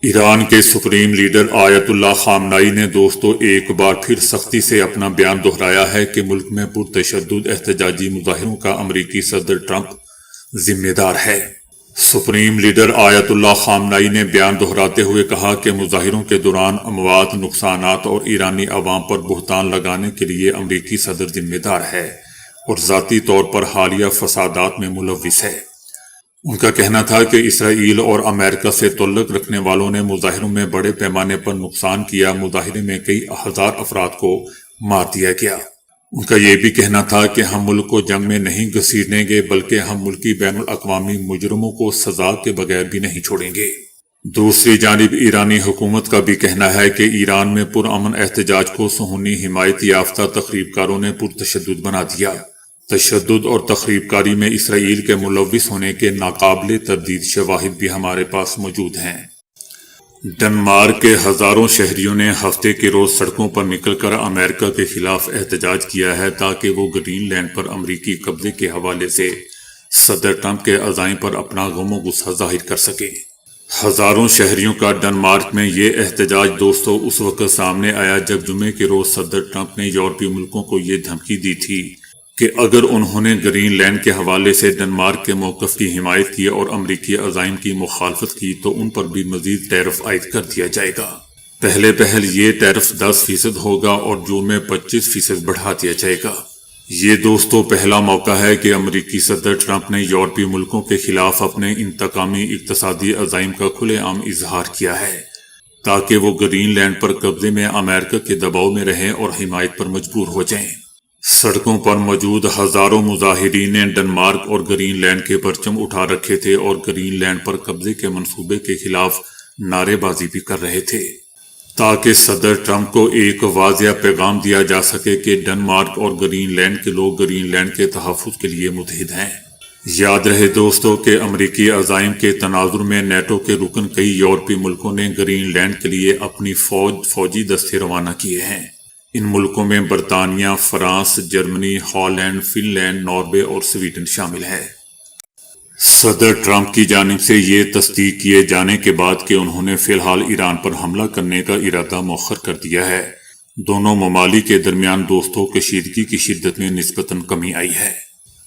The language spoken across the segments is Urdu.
ایران کے سپریم لیڈر آیت اللہ خامنائی نے دوستو ایک بار پھر سختی سے اپنا بیان دہرایا ہے کہ ملک میں پرتشدد احتجاجی مظاہروں کا امریکی صدر ٹرمپ ذمہ دار ہے۔ سپریم لیڈر آیت اللہ خامنائی نے بیان دہراتے ہوئے کہا کہ مظاہروں کے دوران اموات، نقصانات اور ایرانی عوام پر بہتان لگانے کے لیے امریکی صدر ذمہ دار ہے اور ذاتی طور پر حالیہ فسادات میں ملوث ہے۔ ان کا کہنا تھا کہ اسرائیل اور امریکہ سے تعلق رکھنے والوں نے مظاہروں میں بڑے پیمانے پر نقصان کیا۔ مظاہرے میں کئی ہزار افراد کو مار دیا گیا۔ ان کا یہ بھی کہنا تھا کہ ہم ملک کو جنگ میں نہیں گھسیٹیں گے بلکہ ہم ملکی بین الاقوامی مجرموں کو سزا کے بغیر بھی نہیں چھوڑیں گے۔ دوسری جانب ایرانی حکومت کا بھی کہنا ہے کہ ایران میں پرامن احتجاج کو صہیونی حمایت یافتہ تخریب کاروں نے پرتشدد بنا دیا۔ تشدد اور تخریب کاری میں اسرائیل کے ملوث ہونے کے ناقابل تردید شواہد بھی ہمارے پاس موجود ہیں۔ ڈنمارک کے ہزاروں شہریوں نے ہفتے کے روز سڑکوں پر نکل کر امریکہ کے خلاف احتجاج کیا ہے تاکہ وہ گرین لینڈ پر امریکی قبضے کے حوالے سے صدر ٹرمپ کے عزائم پر اپنا غم و غصہ ظاہر کر سکیں۔ ہزاروں شہریوں کا ڈنمارک میں یہ احتجاج دوستو اس وقت سامنے آیا جب جمعے کے روز صدر ٹرمپ نے یورپی ملکوں کو یہ دھمکی دی تھی کہ اگر انہوں نے گرین لینڈ کے حوالے سے ڈنمارک کے موقف کی حمایت کی اور امریکی عزائم کی مخالفت کی تو ان پر بھی مزید ٹیرف عائد کر دیا جائے گا۔ پہل یہ ٹیرف 10% ہوگا اور جون میں 25% بڑھا دیا جائے گا۔ یہ دوستو پہلا موقع ہے کہ امریکی صدر ٹرمپ نے یورپی ملکوں کے خلاف اپنے انتقامی اقتصادی عزائم کا کھلے عام اظہار کیا ہے تاکہ وہ گرین لینڈ پر قبضے میں امریکہ کے دباؤ میں رہیں اور حمایت پر مجبور ہو جائیں۔ سڑکوں پر موجود ہزاروں مظاہرین نے ڈنمارک اور گرین لینڈ کے پرچم اٹھا رکھے تھے اور گرین لینڈ پر قبضے کے منصوبے کے خلاف نعرے بازی بھی کر رہے تھے تاکہ صدر ٹرمپ کو ایک واضح پیغام دیا جا سکے کہ ڈنمارک اور گرین لینڈ کے لوگ گرین لینڈ کے تحفظ کے لیے متحد ہیں۔ یاد رہے دوستو کہ امریکی عزائم کے تناظر میں نیٹو کے رکن کئی یورپی ملکوں نے گرین لینڈ کے لیے اپنی فوجی دستے روانہ کیے ہیں۔ ان ملکوں میں برطانیہ، France, Germany, Holland, Finland, Norway اور سویڈن شامل ہے۔ صدر ٹرمپ کی جانب سے یہ تصدیق کیے جانے کے بعد کہ انہوں نے فی الحال ایران پر حملہ کرنے کا ارادہ مؤخر کر دیا ہے، دونوں ممالک کے درمیان دوستوں کشیدگی کی شدت میں نسبتاً کمی آئی ہے۔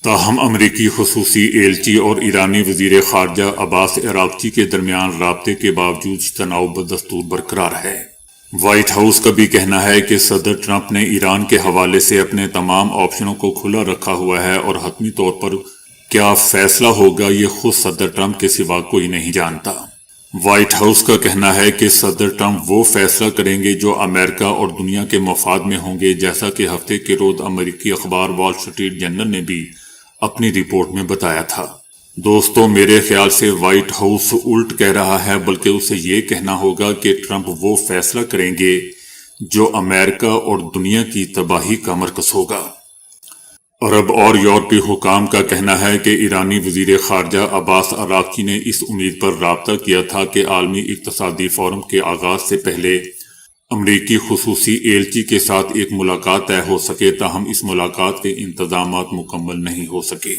تاہم امریکی خصوصی ایلچی اور ایرانی وزیر خارجہ عباس عراقچی کے درمیان رابطے کے باوجود تناؤ بدستور برقرار ہے۔ وائٹ ہاؤس کا بھی کہنا ہے کہ صدر ٹرمپ نے ایران کے حوالے سے اپنے تمام آپشنوں کو کھلا رکھا ہوا ہے اور حتمی طور پر کیا فیصلہ ہوگا یہ خود صدر ٹرمپ کے سوا کوئی نہیں جانتا۔ وائٹ ہاؤس کا کہنا ہے کہ صدر ٹرمپ وہ فیصلہ کریں گے جو امریکہ اور دنیا کے مفاد میں ہوں گے، جیسا کہ ہفتے کے روز امریکی اخبار وال اسٹریٹ جرنل نے بھی اپنی رپورٹ میں بتایا تھا۔ دوستو میرے خیال سے وائٹ ہاؤس الٹ کہہ رہا ہے، بلکہ اسے یہ کہنا ہوگا کہ ٹرمپ وہ فیصلہ کریں گے جو امریکہ اور دنیا کی تباہی کا مرکز ہوگا۔ عرب اور یورپی حکام کا کہنا ہے کہ ایرانی وزیر خارجہ عباس عراقچی نے اس امید پر رابطہ کیا تھا کہ عالمی اقتصادی فورم کے آغاز سے پہلے امریکی خصوصی ایلچی کے ساتھ ایک ملاقات طے ہو سکے، تاہم اس ملاقات کے انتظامات مکمل نہیں ہو سکے۔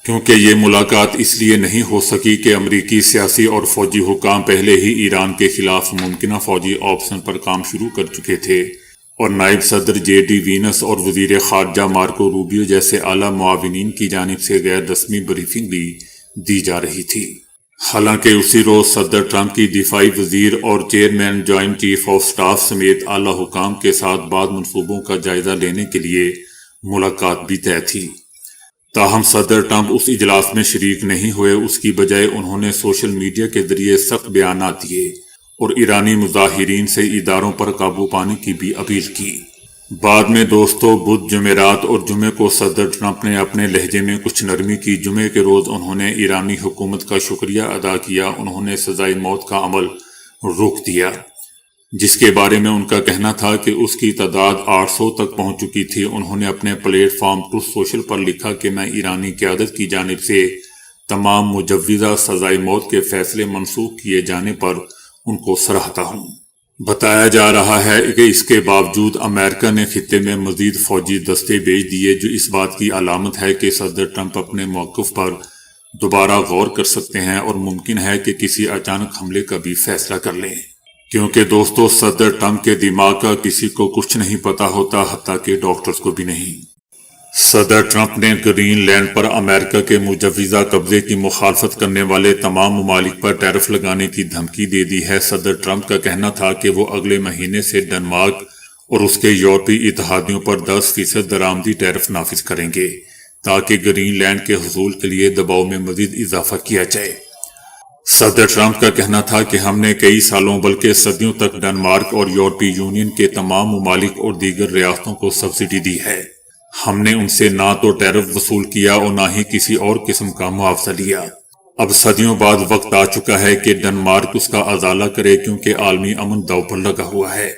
کیونکہ یہ ملاقات اس لیے نہیں ہو سکی کہ امریکی سیاسی اور فوجی حکام پہلے ہی ایران کے خلاف ممکنہ فوجی آپشن پر کام شروع کر چکے تھے اور نائب صدر جے ڈی وینس اور وزیر خارجہ مارکو روبیو جیسے اعلیٰ معاونین کی جانب سے غیر رسمی بریفنگ بھی دی جا رہی تھی۔ حالانکہ اسی روز صدر ٹرمپ کی دفاعی وزیر اور chairman joint chief of staff سمیت اعلیٰ حکام کے ساتھ بعض منصوبوں کا جائزہ لینے کے لیے ملاقات بھی طے تھی۔ تاہم صدر ٹرمپ اس اجلاس میں شریک نہیں ہوئے، اس کی بجائے انہوں نے سوشل میڈیا کے ذریعے سخت بیانات دیے اور ایرانی مظاہرین سے اداروں پر قابو پانے کی بھی اپیل کی۔ بعد میں دوستو بدھ، جمعرات اور جمعے کو صدر ٹرمپ نے اپنے لہجے میں کچھ نرمی کی۔ جمعے کے روز انہوں نے ایرانی حکومت کا شکریہ ادا کیا۔ انہوں نے سزائے موت کا عمل روک دیا، جس کے بارے میں ان کا کہنا تھا کہ اس کی تعداد 800 تک پہنچ چکی تھی۔ انہوں نے اپنے پلیٹ فارم ٹروتھ سوشل پر لکھا کہ میں ایرانی قیادت کی جانب سے تمام مجوزہ سزائے موت کے فیصلے منسوخ کیے جانے پر ان کو سراہتا ہوں۔ بتایا جا رہا ہے کہ اس کے باوجود امریکہ نے خطے میں مزید فوجی دستے بھیج دیے، جو اس بات کی علامت ہے کہ صدر ٹرمپ اپنے موقف پر دوبارہ غور کر سکتے ہیں اور ممکن ہے کہ کسی اچانک حملے کا بھی فیصلہ کر لیں، کیونکہ دوستو صدر ٹرمپ کے دماغ کا کسی کو کچھ نہیں پتا ہوتا، حتیٰ کہ ڈاکٹرز کو بھی نہیں۔ صدر ٹرمپ نے گرین لینڈ پر امریکہ کے مجوزہ قبضے کی مخالفت کرنے والے تمام ممالک پر ٹیرف لگانے کی دھمکی دے دی ہے۔ صدر ٹرمپ کا کہنا تھا کہ وہ اگلے مہینے سے ڈنمارک اور اس کے یورپی اتحادیوں پر 10% درآمدی ٹیرف نافذ کریں گے تاکہ گرین لینڈ کے حصول کے لیے دباؤ میں مزید اضافہ کیا جائے۔ صدر ٹرمپ کا کہنا تھا کہ ہم نے کئی سالوں بلکہ صدیوں تک ڈنمارک اور یورپی یونین کے تمام ممالک اور دیگر ریاستوں کو سبسڈی دی ہے۔ ہم نے ان سے نہ تو ٹیرف وصول کیا اور نہ ہی کسی اور قسم کا معاوضہ لیا۔ اب صدیوں بعد وقت آ چکا ہے کہ ڈنمارک اس کا ازالہ کرے، کیونکہ عالمی امن داؤ پر لگا ہوا ہے۔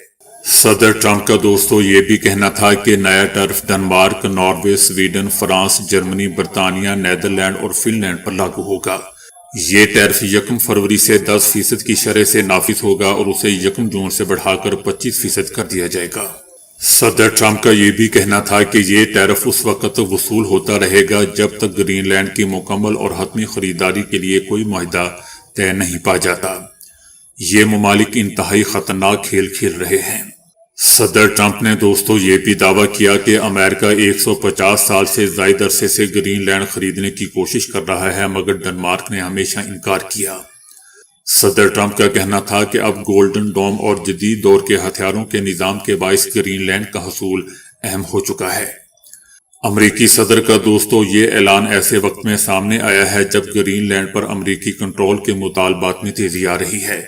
صدر ٹرمپ کا دوستو یہ بھی کہنا تھا کہ نیا tariff Denmark, Norway, Sweden, France, Germany, برطانیہ، نیدرلینڈ اور فن لینڈ پر لاگو ہوگا۔ یہ ٹیرف 1 فروری سے 10% کی شرح سے نافذ ہوگا اور اسے 1 جون سے بڑھا کر 25% کر دیا جائے گا۔ صدر ٹرمپ کا یہ بھی کہنا تھا کہ یہ ٹیرف اس وقت وصول ہوتا رہے گا جب تک گرین لینڈ کی مکمل اور حتمی خریداری کے لیے کوئی معاہدہ طے نہیں پا جاتا۔ یہ ممالک انتہائی خطرناک کھیل کھیل رہے ہیں۔ صدر ٹرمپ نے دوستو یہ بھی دعویٰ کیا کہ امریکہ 150 سال سے زائد عرصے سے گرین لینڈ خریدنے کی کوشش کر رہا ہے، مگر ڈنمارک نے ہمیشہ انکار کیا۔ صدر ٹرمپ کا کہنا تھا کہ اب گولڈن ڈوم اور جدید دور کے ہتھیاروں کے نظام کے باعث گرین لینڈ کا حصول اہم ہو چکا ہے۔ امریکی صدر کا دوستو یہ اعلان ایسے وقت میں سامنے آیا ہے جب گرین لینڈ پر امریکی کنٹرول کے مطالبات میں تیزی آ رہی ہے۔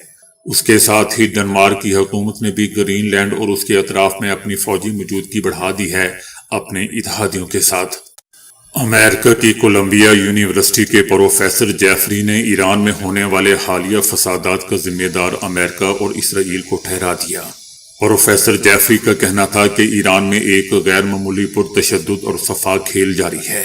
اس کے ساتھ ہی ڈنمارک کی حکومت نے بھی گرین لینڈ اور اس کے اطراف میں اپنی فوجی موجودگی بڑھا دی ہے اپنے اتحادیوں کے ساتھ۔ امریکہ کی کولمبیا یونیورسٹی کے پروفیسر جیفری نے ایران میں ہونے والے حالیہ فسادات کا ذمہ دار امریکہ اور اسرائیل کو ٹھہرا دیا۔ پروفیسر جیفری کا کہنا تھا کہ ایران میں ایک غیر معمولی پرتشدد اور فساد کھیل جاری ہے۔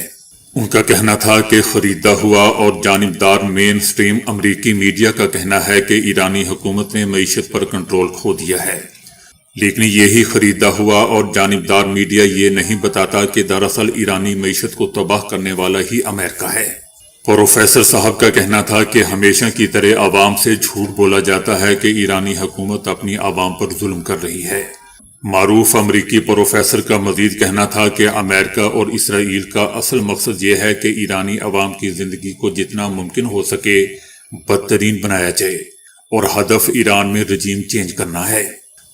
ان کا کہنا تھا کہ خریدا ہوا اور جانبدار مین سٹریم امریکی میڈیا کا کہنا ہے کہ ایرانی حکومت نے معیشت پر کنٹرول کھو دیا ہے، لیکن یہی خریدا ہوا اور جانبدار میڈیا یہ نہیں بتاتا کہ دراصل ایرانی معیشت کو تباہ کرنے والا ہی امریکہ ہے۔ پروفیسر صاحب کا کہنا تھا کہ ہمیشہ کی طرح عوام سے جھوٹ بولا جاتا ہے کہ ایرانی حکومت اپنی عوام پر ظلم کر رہی ہے۔ معروف امریکی پروفیسر کا مزید کہنا تھا کہ امریکہ اور اسرائیل کا اصل مقصد یہ ہے کہ ایرانی عوام کی زندگی کو جتنا ممکن ہو سکے بدترین بنایا جائے اور ہدف ایران میں رجیم چینج کرنا ہے۔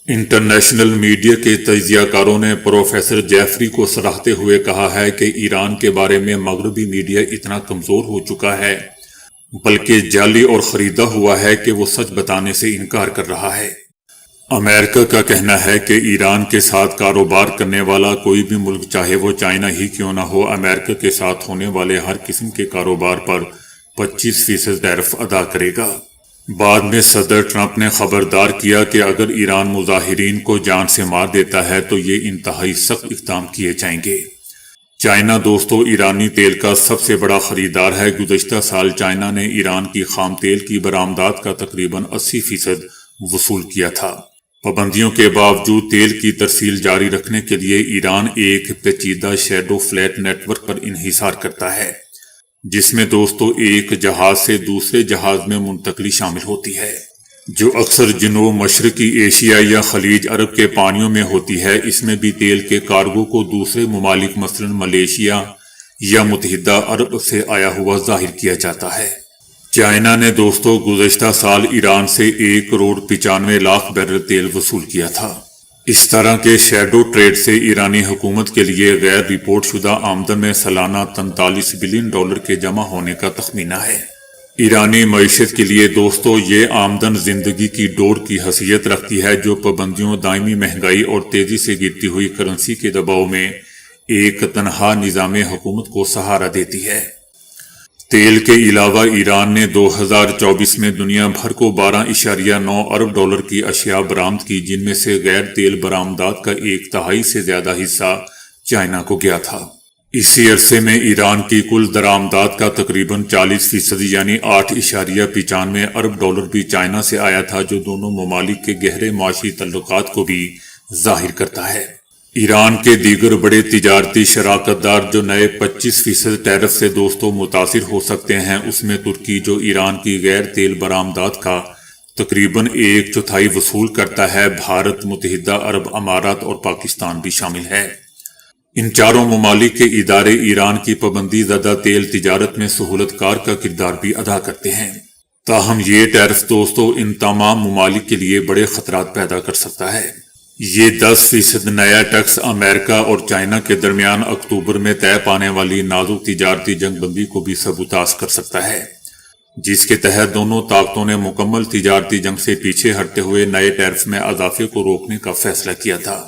انٹرنیشنل میڈیا کے تجزیہ کاروں نے پروفیسر جیفری کو سراہتے ہوئے کہا ہے کہ ایران کے بارے میں مغربی میڈیا اتنا کمزور ہو چکا ہے، بلکہ جعلی اور خریدا ہوا ہے کہ وہ سچ بتانے سے انکار کر رہا ہے۔ امریکہ کا کہنا ہے کہ ایران کے ساتھ کاروبار کرنے والا کوئی بھی ملک، چاہے وہ چائنا ہی کیوں نہ ہو، امریکہ کے ساتھ ہونے والے ہر قسم کے کاروبار پر 25% ٹیرف ادا کرے گا۔ بعد میں صدر ٹرمپ نے خبردار کیا کہ اگر ایران مظاہرین کو جان سے مار دیتا ہے تو یہ انتہائی سخت اقدام کیے جائیں گے۔ چائنا دوستو ایرانی تیل کا سب سے بڑا خریدار ہے۔ گزشتہ سال چائنا نے ایران کی خام تیل کی برآمدات کا تقریباً 80% وصول کیا تھا۔ پابندیوں کے باوجود تیل کی ترسیل جاری رکھنے کے لیے ایران ایک پیچیدہ شیڈو فلیٹ نیٹ ورک پر انحصار کرتا ہے، جس میں دوستو ایک جہاز سے دوسرے جہاز میں منتقلی شامل ہوتی ہے، جو اکثر جنوب مشرقی ایشیا یا خلیج عرب کے پانیوں میں ہوتی ہے۔ اس میں بھی تیل کے کارگو کو دوسرے ممالک مثلا ملیشیا یا متحدہ عرب سے آیا ہوا ظاہر کیا جاتا ہے۔ چائنا نے دوستو گزشتہ سال ایران سے 1.95 کروڑ بیرل تیل وصول کیا تھا۔ اس طرح کے شیڈو ٹریڈ سے ایرانی حکومت کے لیے غیر رپورٹ شدہ آمدن میں سالانہ $43 بلین کے جمع ہونے کا تخمینہ ہے۔ ایرانی معیشت کے لیے دوستو یہ آمدن زندگی کی ڈور کی حیثیت رکھتی ہے، جو پابندیوں، دائمی مہنگائی اور تیزی سے گرتی ہوئی کرنسی کے دباؤ میں ایک تنہا نظام حکومت کو سہارا دیتی ہے۔ تیل کے علاوہ ایران نے 2024 میں دنیا بھر کو $12.9 ارب کی اشیاء برآمد کی، جن میں سے غیر تیل برآمدات کا 1/3 سے زیادہ حصہ چائنا کو گیا تھا۔ اسی عرصے میں ایران کی کل درآمدات کا تقریباً 40% یعنی $8.95 ارب بھی چائنا سے آیا تھا، جو دونوں ممالک کے گہرے معاشی تعلقات کو بھی ظاہر کرتا ہے۔ ایران کے دیگر بڑے تجارتی شراکت دار جو نئے 25% ٹیرف سے دوستوں متاثر ہو سکتے ہیں، اس میں ترکی جو ایران کی غیر تیل برآمدات کا تقریباً 1/4 وصول کرتا ہے، بھارت، متحدہ عرب امارات اور پاکستان بھی شامل ہے۔ ان چاروں ممالک کے ادارے ایران کی پابندی زدہ تیل تجارت میں سہولت کار کا کردار بھی ادا کرتے ہیں، تاہم یہ ٹیرف دوستوں ان تمام ممالک کے لیے بڑے خطرات پیدا کر سکتا ہے۔ یہ 10% نیا ٹیکس امریکہ اور چائنا کے درمیان اکتوبر میں طے پانے والی نازک تجارتی جنگ بندی کو بھی سبوتاژ کر سکتا ہے، جس کے تحت دونوں طاقتوں نے مکمل تجارتی جنگ سے پیچھے ہٹتے ہوئے نئے ٹیرف میں اضافے کو روکنے کا فیصلہ کیا تھا۔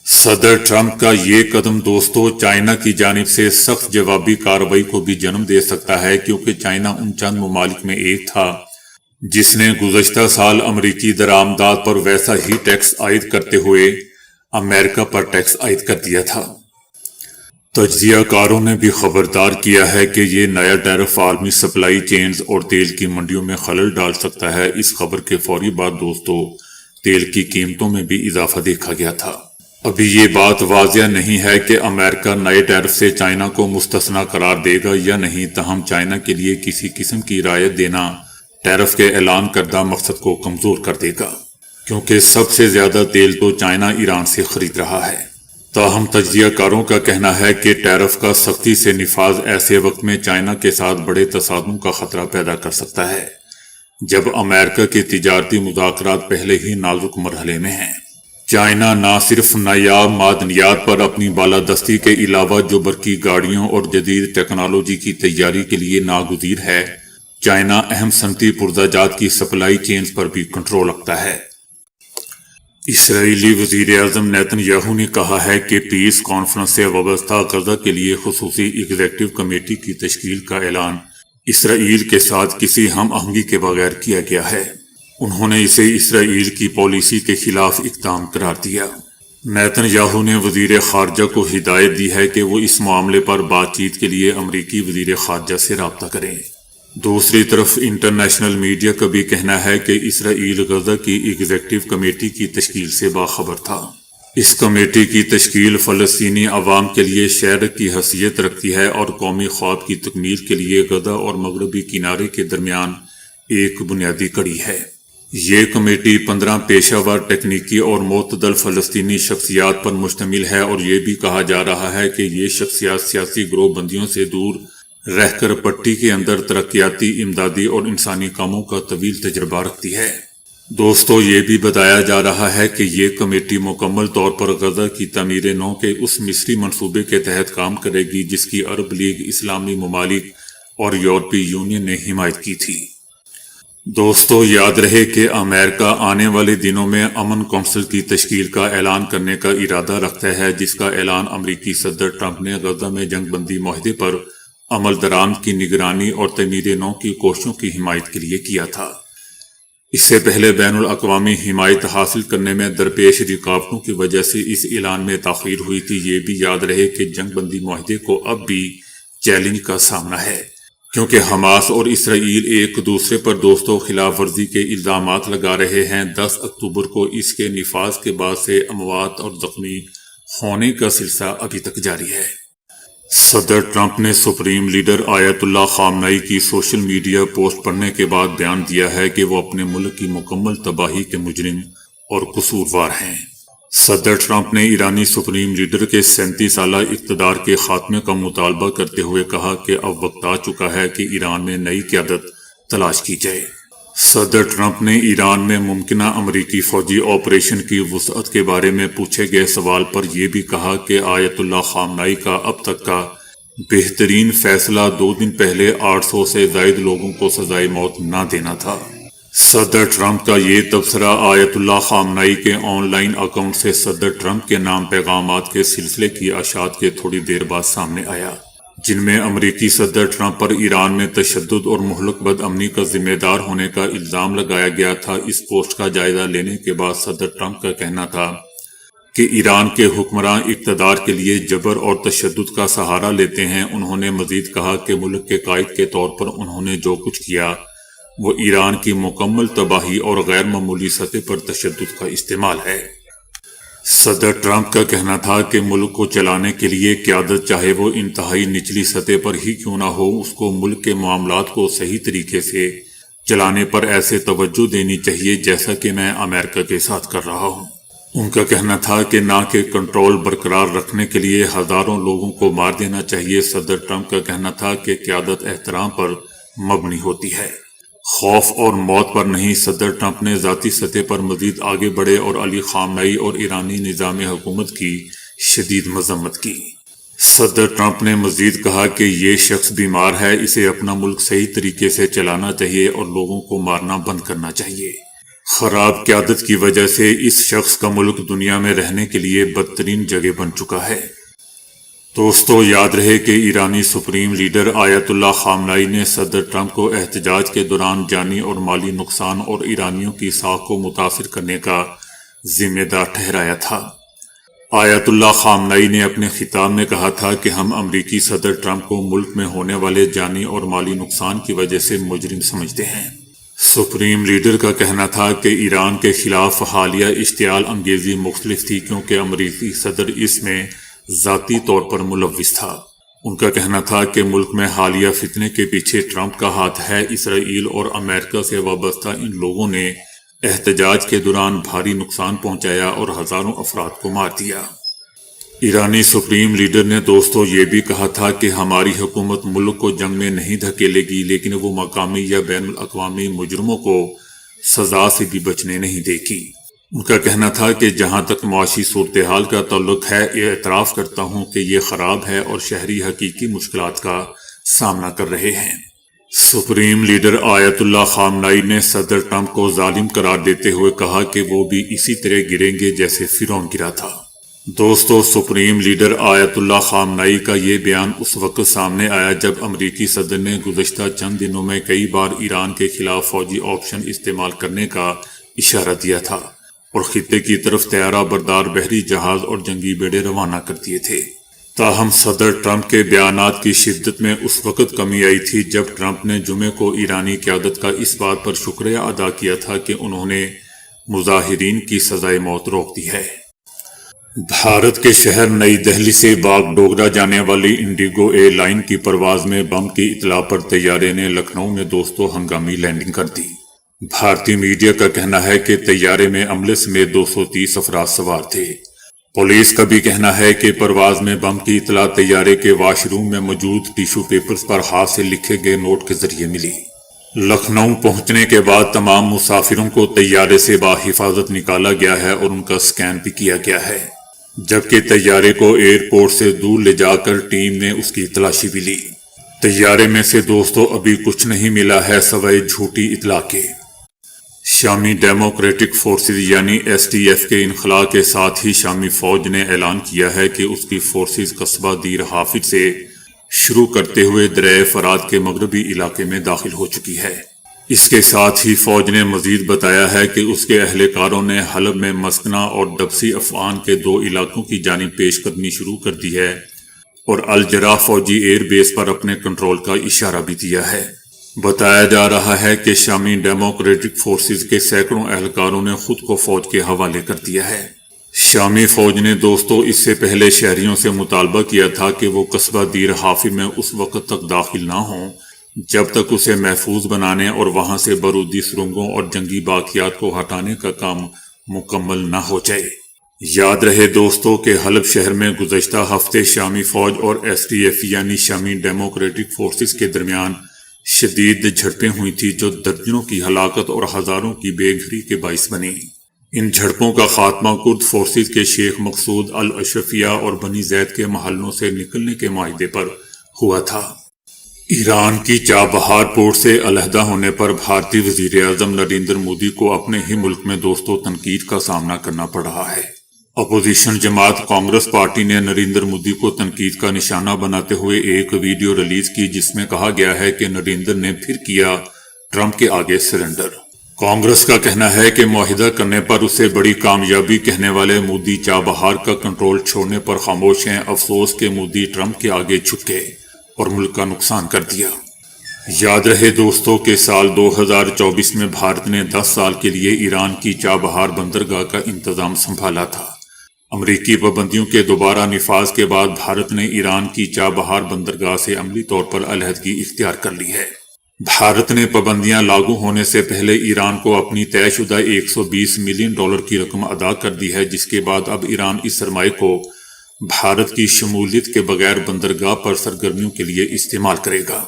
صدر ٹرمپ کا یہ قدم دوستوں چائنا کی جانب سے سخت جوابی کارروائی کو بھی جنم دے سکتا ہے، کیونکہ چائنا ان چند ممالک میں ایک تھا جس نے گزشتہ سال امریکی درآمدات پر ویسا ہی ٹیکس عائد کرتے ہوئے امریکہ پر ٹیکس عائد کر دیا تھا۔ تجزیہ کاروں نے بھی خبردار کیا ہے کہ یہ نیا ٹیرف عالمی سپلائی چینز اور تیل کی منڈیوں میں خلل ڈال سکتا ہے۔ اس خبر کے فوری بعد دوستوں تیل کی قیمتوں میں بھی اضافہ دیکھا گیا تھا۔ ابھی یہ بات واضح نہیں ہے کہ امریکہ نئے ٹیرف سے چائنا کو مستثنی قرار دے گا یا نہیں، تاہم چائنا کے لیے کسی قسم کی رعایت دینا ٹیرف کے اعلان کردہ مقصد کو کمزور کر دے گا، کیونکہ سب سے زیادہ تیل تو چائنا ایران سے خرید رہا ہے۔ تاہم تجزیہ کاروں کا کہنا ہے کہ ٹیرف کا سختی سے نفاذ ایسے وقت میں چائنا کے ساتھ بڑے تصادم کا خطرہ پیدا کر سکتا ہے، جب امریکہ کے تجارتی مذاکرات پہلے ہی نازک مرحلے میں ہیں۔ چائنا نہ صرف نایاب معدنیات پر اپنی بالادستی کے علاوہ جو برقی گاڑیوں اور جدید ٹیکنالوجی کی تیاری کے لیے ناگزیر ہے، چائنا اہم صنعتی پرزہ جات کی سپلائی چینز پر بھی کنٹرول رکھتا ہے۔ اسرائیلی وزیر اعظم نیتن یاہو نے کہا ہے کہ پیس کانفرنس سے وابستہ غزہ کے لیے خصوصی ایگزیکٹو کمیٹی کی تشکیل کا اعلان اسرائیل کے ساتھ کسی ہم آہنگی کے بغیر کیا گیا ہے۔ انہوں نے اسے اسرائیل کی پالیسی کے خلاف اقدام قرار دیا۔ نیتن یاہو نے وزیر خارجہ کو ہدایت دی ہے کہ وہ اس معاملے پر بات چیت کے لیے امریکی وزیر خارجہ سے رابطہ کریں۔ دوسری طرف انٹرنیشنل میڈیا کا بھی کہنا ہے کہ اسرائیل غزہ کی ایگزیکٹو کمیٹی کی تشکیل سے باخبر تھا۔ اس کمیٹی کی تشکیل فلسطینی عوام کے لیے شہر کی حیثیت رکھتی ہے اور قومی خواب کی تکمیل کے لیے غزہ اور مغربی کنارے کے درمیان ایک بنیادی کڑی ہے۔ یہ کمیٹی 15 پیشہ ور تکنیکی اور معتدل فلسطینی شخصیات پر مشتمل ہے، اور یہ بھی کہا جا رہا ہے کہ یہ شخصیات سیاسی گروہ بندیوں سے دور رہ کر پٹی کے اندر ترقیاتی، امدادی اور انسانی کاموں کا طویل تجربہ رکھتی ہے۔ دوستو یہ بھی بتایا جا رہا ہے کہ یہ کمیٹی مکمل طور پر غزہ کی تعمیر نو کے اس مصری منصوبے کے تحت کام کرے گی جس کی عرب لیگ، اسلامی ممالک اور یورپی یونین نے حمایت کی تھی۔ دوستو یاد رہے کہ امریکہ آنے والے دنوں میں امن کونسل کی تشکیل کا اعلان کرنے کا ارادہ رکھتا ہے، جس کا اعلان امریکی صدر ٹرمپ نے غزہ میں جنگ بندی معاہدے پر عمل درآمد کی نگرانی اور تعمیر نو کی کوششوں کی حمایت کے لیے کیا تھا۔ اس سے پہلے بین الاقوامی حمایت حاصل کرنے میں درپیش رکاوٹوں کی وجہ سے اس اعلان میں تاخیر ہوئی تھی۔ یہ بھی یاد رہے کہ جنگ بندی معاہدے کو اب بھی چیلنج کا سامنا ہے، کیونکہ حماس اور اسرائیل ایک دوسرے پر دوستوں خلاف ورزی کے الزامات لگا رہے ہیں۔ 10 اکتوبر کو اس کے نفاذ کے بعد سے اموات اور زخمی ہونے کا سلسلہ ابھی تک جاری ہے۔ صدر ٹرمپ نے سپریم لیڈر آیت اللہ خامنئی کی سوشل میڈیا پوسٹ پڑھنے کے بعد بیان دیا ہے کہ وہ اپنے ملک کی مکمل تباہی کے مجرم اور قصوروار ہیں۔ صدر ٹرمپ نے ایرانی سپریم لیڈر کے 37 سالہ اقتدار کے خاتمے کا مطالبہ کرتے ہوئے کہا کہ اب وقت آ چکا ہے کہ ایران میں نئی قیادت تلاش کی جائے۔ صدر ٹرمپ نے ایران میں ممکنہ امریکی فوجی آپریشن کی وسعت کے بارے میں پوچھے گئے سوال پر یہ بھی کہا کہ آیت اللہ خامنئی کا اب تک کا بہترین فیصلہ 2 دن پہلے 800 سے زائد لوگوں کو سزائے موت نہ دینا تھا۔ صدر ٹرمپ کا یہ تبصرہ آیت اللہ خامنئی کے آن لائن اکاؤنٹ سے صدر ٹرمپ کے نام پیغامات کے سلسلے کی اشاعت کے تھوڑی دیر بعد سامنے آیا، جن میں امریکی صدر ٹرمپ پر ایران میں تشدد اور مہلک بد امنی کا ذمہ دار ہونے کا الزام لگایا گیا تھا۔ اس پوسٹ کا جائزہ لینے کے بعد صدر ٹرمپ کا کہنا تھا کہ ایران کے حکمراں اقتدار کے لیے جبر اور تشدد کا سہارا لیتے ہیں۔ انہوں نے مزید کہا کہ ملک کے قائد کے طور پر انہوں نے جو کچھ کیا وہ ایران کی مکمل تباہی اور غیر معمولی سطح پر تشدد کا استعمال ہے۔ صدر ٹرمپ کا کہنا تھا کہ ملک کو چلانے کے لیے قیادت چاہے وہ انتہائی نچلی سطح پر ہی کیوں نہ ہو، اس کو ملک کے معاملات کو صحیح طریقے سے چلانے پر ایسے توجہ دینی چاہیے جیسا کہ میں امریکہ کے ساتھ کر رہا ہوں۔ ان کا کہنا تھا کہ نہ کہ کنٹرول برقرار رکھنے کے لیے ہزاروں لوگوں کو مار دینا چاہیے۔ صدر ٹرمپ کا کہنا تھا کہ قیادت احترام پر مبنی ہوتی ہے، خوف اور موت پر نہیں۔ صدر ٹرمپ نے ذاتی سطح پر مزید آگے بڑھے اور علی خامنئی اور ایرانی نظام حکومت کی شدید مذمت کی۔ صدر ٹرمپ نے مزید کہا کہ یہ شخص بیمار ہے، اسے اپنا ملک صحیح طریقے سے چلانا چاہیے اور لوگوں کو مارنا بند کرنا چاہیے۔ خراب قیادت کی وجہ سے اس شخص کا ملک دنیا میں رہنے کے لیے بدترین جگہ بن چکا ہے۔ دوستو، یاد رہے کہ ایرانی سپریم لیڈر آیت اللہ خامنئی نے صدر ٹرمپ کو احتجاج کے دوران جانی اور مالی نقصان اور ایرانیوں کی ساکھ کو متاثر کرنے کا ذمہ دار ٹھہرایا تھا۔ آیت اللہ خامنئی نے اپنے خطاب میں کہا تھا کہ ہم امریکی صدر ٹرمپ کو ملک میں ہونے والے جانی اور مالی نقصان کی وجہ سے مجرم سمجھتے ہیں۔ سپریم لیڈر کا کہنا تھا کہ ایران کے خلاف حالیہ اشتعال انگیزی مختلف تھی کیونکہ امریکی صدر اس میں ذاتی طور پر ملوث تھا۔ ان کا کہنا تھا کہ ملک میں حالیہ فتنے کے پیچھے ٹرمپ کا ہاتھ ہے۔ اسرائیل اور امریکہ سے وابستہ ان لوگوں نے احتجاج کے دوران بھاری نقصان پہنچایا اور ہزاروں افراد کو مار دیا۔ ایرانی سپریم لیڈر نے دوستو یہ بھی کہا تھا کہ ہماری حکومت ملک کو جنگ میں نہیں دھکیلے گی، لیکن وہ مقامی یا بین الاقوامی مجرموں کو سزا سے بھی بچنے نہیں دے گی۔ ان کا کہنا تھا کہ جہاں تک معاشی صورتحال کا تعلق ہے، یہ اعتراف کرتا ہوں کہ یہ خراب ہے اور شہری حقیقی مشکلات کا سامنا کر رہے ہیں۔ سپریم لیڈر آیت اللہ خامنئی نے صدر ٹرمپ کو ظالم قرار دیتے ہوئے کہا کہ وہ بھی اسی طرح گریں گے جیسے فرعون گرا تھا۔ دوستو، سپریم لیڈر آیت اللہ خامنئی کا یہ بیان اس وقت سامنے آیا جب امریکی صدر نے گزشتہ چند دنوں میں کئی بار ایران کے خلاف فوجی آپشن استعمال کرنے کا اشارہ دیا تھا اور خطے کی طرف طیارہ بردار بحری جہاز اور جنگی بیڑے روانہ کر دیے تھے۔ تاہم صدر ٹرمپ کے بیانات کی شدت میں اس وقت کمی آئی تھی جب ٹرمپ نے جمعے کو ایرانی قیادت کا اس بات پر شکریہ ادا کیا تھا کہ انہوں نے مظاہرین کی سزائے موت روک دی ہے۔ بھارت کے شہر نئی دہلی سے باغ ڈوگرا جانے والی انڈیگو ایئر لائن کی پرواز میں بم کی اطلاع پر طیارے نے لکھنؤ میں دوستو ہنگامی لینڈنگ کر دی۔ بھارتی میڈیا کا کہنا ہے کہ طیارے میں عملے سمیت 230 افراد سوار تھے۔ پولیس کا بھی کہنا ہے کہ پرواز میں بم کی اطلاع طیارے کے واش روم میں موجود ٹیشو پیپرز پر ہاتھ سے لکھے گئے نوٹ کے ذریعے ملی۔ لکھنؤ پہنچنے کے بعد تمام مسافروں کو طیارے سے بحفاظت نکالا گیا ہے اور ان کا سکین بھی کیا گیا ہے، جبکہ طیارے کو ایئرپورٹ سے دور لے جا کر ٹیم نے اس کی تلاشی بھی لی۔ طیارے میں سے دوستو ابھی کچھ نہیں ملا ہے سوائے جھوٹی اطلاع کے۔ شامی ڈیموکریٹک فورسز یعنی SDF کے انخلاء کے ساتھ ہی شامی فوج نے اعلان کیا ہے کہ اس کی فورسز قصبہ دیر حافظ سے شروع کرتے ہوئے دریائے فرات کے مغربی علاقے میں داخل ہو چکی ہے۔ اس کے ساتھ ہی فوج نے مزید بتایا ہے کہ اس کے اہلکاروں نے حلب میں مسکنہ اور ڈبسی افغان کے 2 علاقوں کی جانب پیش قدمی شروع کر دی ہے اور الجرح فوجی ایئر بیس پر اپنے کنٹرول کا اشارہ بھی دیا ہے۔ بتایا جا رہا ہے کہ شامی ڈیموکریٹک فورسز کے سینکڑوں اہلکاروں نے خود کو فوج کے حوالے کر دیا ہے۔ شامی فوج نے دوستو اس سے پہلے شہریوں سے مطالبہ کیا تھا کہ وہ قصبہ دیر حافظ میں اس وقت تک داخل نہ ہوں جب تک اسے محفوظ بنانے اور وہاں سے بارودی سرنگوں اور جنگی باقیات کو ہٹانے کا کام مکمل نہ ہو جائے۔ یاد رہے دوستو کہ حلب شہر میں گزشتہ ہفتے شامی فوج اور SDF یعنی شامی ڈیموکریٹک فورسز کے درمیان شدید جھڑپیں ہوئی تھی جو درجنوں کی ہلاکت اور ہزاروں کی بے گھری کے باعث بنی۔ ان جھڑپوں کا خاتمہ کرد فورسز کے شیخ مقصود الاشرفیہ اور بنی زید کے محلوں سے نکلنے کے معاہدے پر ہوا تھا۔ ایران کی چابہار پورٹ سے علیحدہ ہونے پر بھارتی وزیر اعظم نریندر مودی کو اپنے ہی ملک میں دوستو تنقید کا سامنا کرنا پڑ رہا ہے۔ اپوزیشن جماعت کانگریس پارٹی نے نریندر مودی کو تنقید کا نشانہ بناتے ہوئے ایک ویڈیو ریلیز کی جس میں کہا گیا ہے کہ نریندر نے پھر کیا ٹرمپ کے آگے سرنڈر۔ کانگریس کا کہنا ہے کہ معاہدہ کرنے پر اسے بڑی کامیابی کہنے والے مودی چابہار کا کنٹرول چھوڑنے پر خاموش ہیں۔ افسوس کہ مودی ٹرمپ کے آگے جھک گئے اور ملک کا نقصان کر دیا۔ یاد رہے دوستو کہ سال 2024 میں بھارت نے 10 سال کے لیے ایران کی چابہار بندرگاہ کا انتظام سنبھالا تھا۔ امریکی پابندیوں کے دوبارہ نفاذ کے بعد بھارت نے ایران کی چابہار بندرگاہ سے عملی طور پر علیحدگی اختیار کر لی ہے۔ بھارت نے پابندیاں لاگو ہونے سے پہلے ایران کو اپنی طے شدہ $120 ملین کی رقم ادا کر دی ہے، جس کے بعد اب ایران اس سرمایہ کو بھارت کی شمولیت کے بغیر بندرگاہ پر سرگرمیوں کے لیے استعمال کرے گا۔